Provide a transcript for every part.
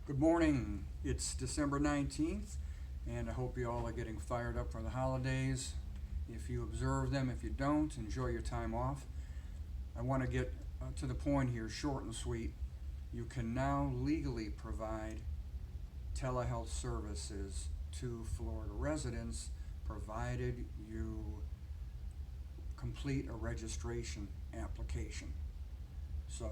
Good morning. It's December 19th, and I hope you all are getting fired up for the holidays. If you observe them, if you don't, enjoy your time off. I want to get to the point here, short and sweet. You can now legally provide telehealth services to Florida residents provided you complete a registration application. So,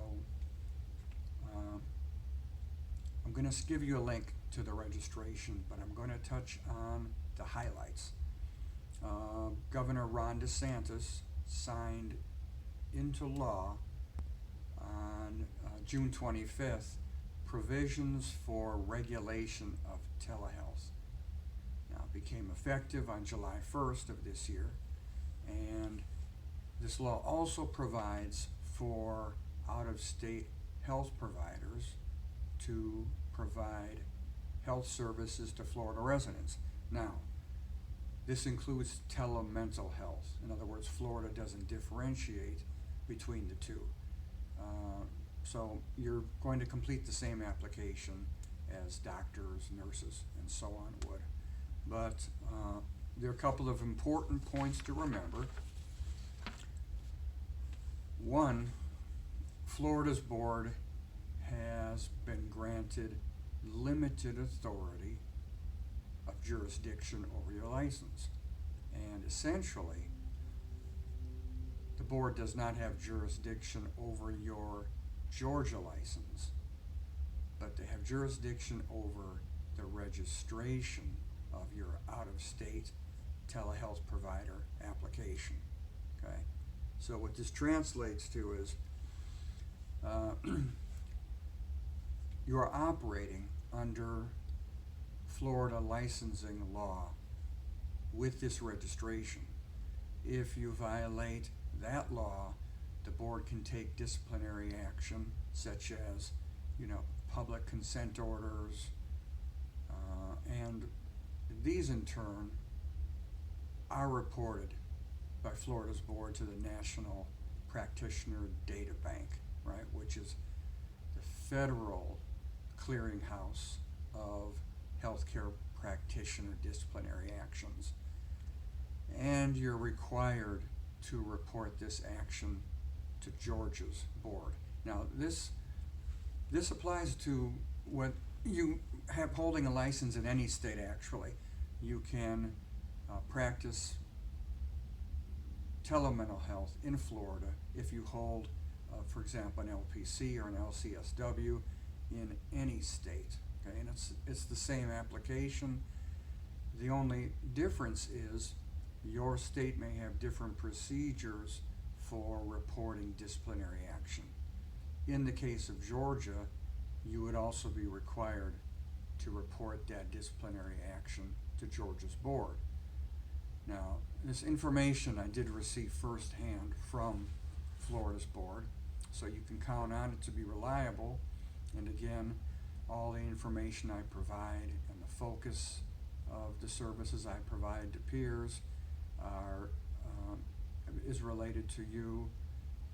I'm going to give you a link to the registration, but I'm going to touch on the highlights. Governor Ron DeSantis signed into law on June 25th provisions for regulation of telehealth. Now, it became effective on July 1st of this year, and this law also provides for out-of-state health providers to provide health services to Florida residents. Now, this includes telemental health. In other words, Florida doesn't differentiate between the two. So you're going to complete the same application as doctors, nurses, and so on would. But there are a couple of important points to remember. One, Florida's board has been granted limited authority of jurisdiction over your license. And essentially, the board does not have jurisdiction over your Georgia license, but they have jurisdiction over the registration of your out-of-state telehealth provider application. Okay? So what this translates to is you are operating under Florida licensing law with this registration. If you violate that law, the board can take disciplinary action, such as, public consent orders, and these in turn are reported by Florida's board to the National Practitioner Data Bank, right, which is the federal clearinghouse of healthcare practitioner disciplinary actions. And you're required to report this action to Georgia's board. Now, this applies to what you have holding a license in any state, actually. You can practice telemental health in Florida if you hold, for example, an LPC or an LCSW in any state. Okay, and it's the same application. The only difference is your state may have different procedures for reporting disciplinary action. In the case of Georgia, you would also be required to report that disciplinary action to Georgia's board. Now, this information I did receive firsthand from Florida's board, so you can count on it to be reliable. And again, all the information I provide and the focus of the services I provide to peers is related to you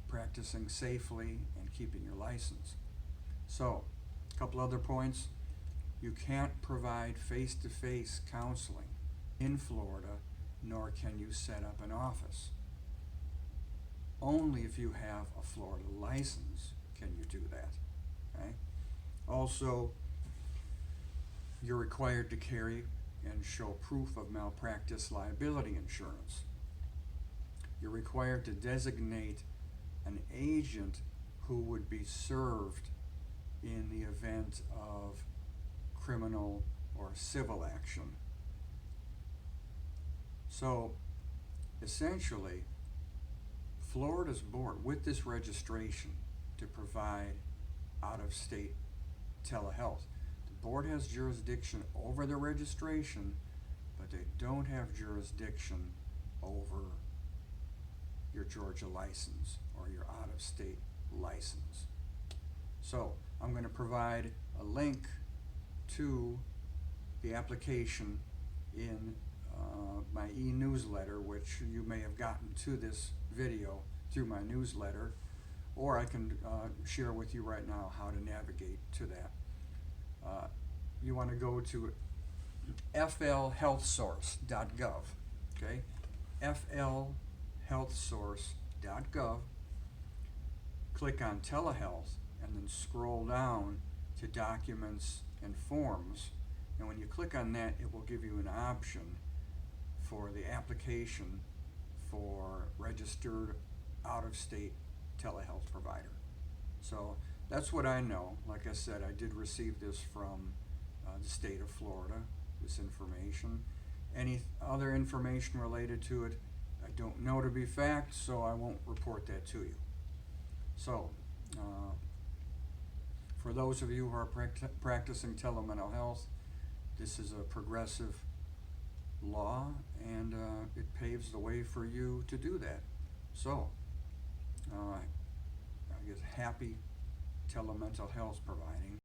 practicing safely and keeping your license. So, a couple other points. You can't provide face-to-face counseling in Florida, nor can you set up an office. Only if you have a Florida license can you do that. Okay? Also, you're required to carry and show proof of malpractice liability insurance. You're required to designate an agent who would be served in the event of criminal or civil action. So, essentially, Florida's board, with this registration to provide out-of-state telehealth, the board has jurisdiction over the registration, but they don't have jurisdiction over your Georgia license or your out-of-state license. So I'm going to provide a link to the application in my e-newsletter, which you may have gotten to this video through my newsletter, or I can share with you right now how to navigate to that. you want to go to flhealthsource.gov, okay? flhealthsource.gov, click on Telehealth, and then scroll down to Documents and Forms. And when you click on that, it will give you an option for the application for registered out-of-state telehealth provider. So that's what I know. Like I said, I did receive this from the state of Florida, this information. Any other information related to it, I don't know to be fact, so I won't report that to you. So, for those of you who are practicing telemental health, this is a progressive law, and it paves the way for you to do that. So, I guess happy telemental health providing.